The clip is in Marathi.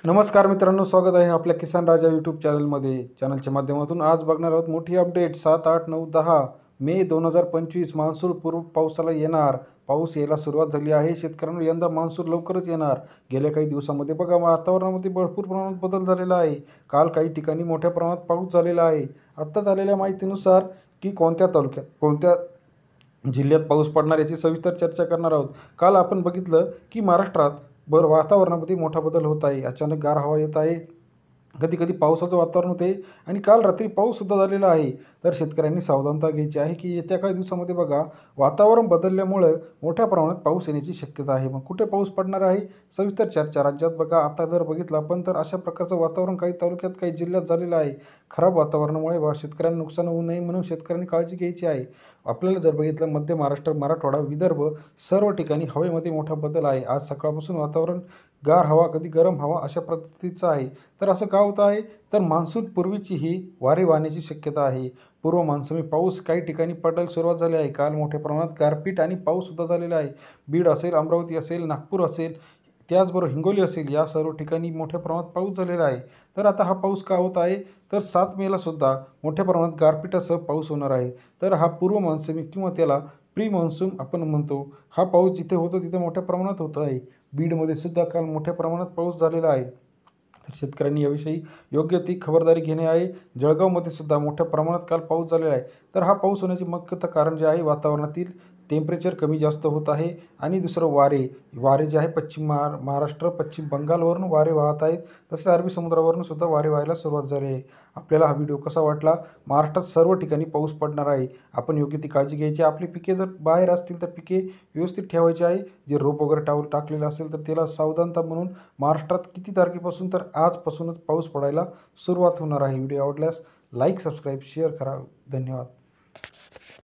नमस्कार मित्रांनो, स्वागत आहे आपल्या किसान राजा यूट्यूब चॅनलच्या माध्यमातून. आज बघणार आहोत मोठी अपडेट. 7, 8, 9, 10 मे 2025 मान्सून पूर्व पावसाला येणार. पाऊस यायला सुरुवात झाली आहे. शेतकऱ्यांनो, यंदा मान्सून लवकरच येणार. गेल्या काही दिवसांमध्ये बघा, वातावरणामध्ये भरपूर प्रमाणात बदल झालेला आहे. काल काही ठिकाणी मोठ्या प्रमाणात पाऊस झालेला आहे. आत्ता झालेल्या माहितीनुसार की कोणत्या तालुक्यात, कोणत्या जिल्ह्यात पाऊस पडणार याची सविस्तर चर्चा करणार आहोत. काल आपण बघितलं की महाराष्ट्रात वातावरणामध्ये मोठा बदल होत आहे. अचानक गार हवा येत आहे, कधी कधी पावसाचं वातावरण होते आणि काल रात्री पाऊससुद्धा झालेला आहे. तर शेतकऱ्यांनी सावधानता घ्यायची आहे की येत्या काही दिवसामध्ये बघा, वातावरण बदलल्यामुळं मोठ्या प्रमाणात पाऊस येण्याची शक्यता आहे. मग कुठे पाऊस पडणार आहे, सविस्तर चर्चा. राज्यात बघा, आता जर बघितलं आपण तर अशा प्रकारचं वातावरण काही तालुक्यात, काही जिल्ह्यात झालेलं आहे. खराब वातावरणामुळे शेतकऱ्यांना नुकसान होऊ नये म्हणून शेतकऱ्यांनी काळजी घ्यायची आहे. आपल्याला जर बघितलं, मध्य महाराष्ट्र, मराठवाडा, विदर्भ सर्व ठिकाणी हवेमध्ये मोठा बदल आहे. आज सकाळपासून वातावरण गार हवा, कधी गरम हवा अशा पद्धतीचं आहे. तर असं का होत आहे, तर मान्सून पूर्वीची ही वारे वाहण्याची शक्यता आहे. पूर्व मान्सूनी पाऊस काही ठिकाणी पडायला सुरुवात झाली आहे. काल मोठ्या प्रमाणात गारपीट आणि पाऊससुद्धा झालेला आहे. बीड असेल, अमरावती असेल, नागपूर असेल, त्याचबरोबर हिंगोली असेल, या सर्व ठिकाणी मोठ्या प्रमाणात पाऊस झालेला आहे. तर आता हा पाऊस का होत आहे, तर 7 मेला सुद्धा मोठ्या प्रमाणात गारपिटासह पाऊस होणार आहे. तर हा पूर्व मान्सूनी किंवा त्याला प्री मान्सून आपण म्हणतो, हा पाऊस जिथे होतो तिथे मोठ्या प्रमाणात होत आहे. बीडमध्ये सुद्धा काल मोठ्या प्रमाणात पाऊस झालेला आहे. तर शेतकऱ्यांनी याविषयी योग्य ती खबरदारी घेणे आहे. जळगावमध्ये सुद्धा मोठ्या प्रमाणात काल पाऊस झालेला आहे. तर हा पाऊस होण्याचे मुख्यतः कारण जे आहे, वातावरणातील टेम्परेचर कमी जास्त होत आहे आणि दुसरं वारे जे आहे, पश्चिम महाराष्ट्र, पश्चिम बंगालवरून वारे वाहत आहेत. तसेच अरबी समुद्रावरून सुद्धा वारे व्हायला सुरुवात झाली आहे. आपल्याला हा व्हिडिओ कसा वाटला? महाराष्ट्रात सर्व ठिकाणी पाऊस पडणार आहे. आपण योग्य ती काळजी घ्यायची. आपली पिके जर बाहेर असतील तर पिके व्यवस्थित ठेवायची आहे. जे रोप वगैरे टाकलेलं असेल तर त्याला सावधानता म्हणून महाराष्ट्रात किती तारखेपासून, तर आजपासूनच पाऊस पडायला सुरुवात होणार आहे. व्हिडिओ आवडल्यास लाईक, सबस्क्राईब, शेअर करा. धन्यवाद.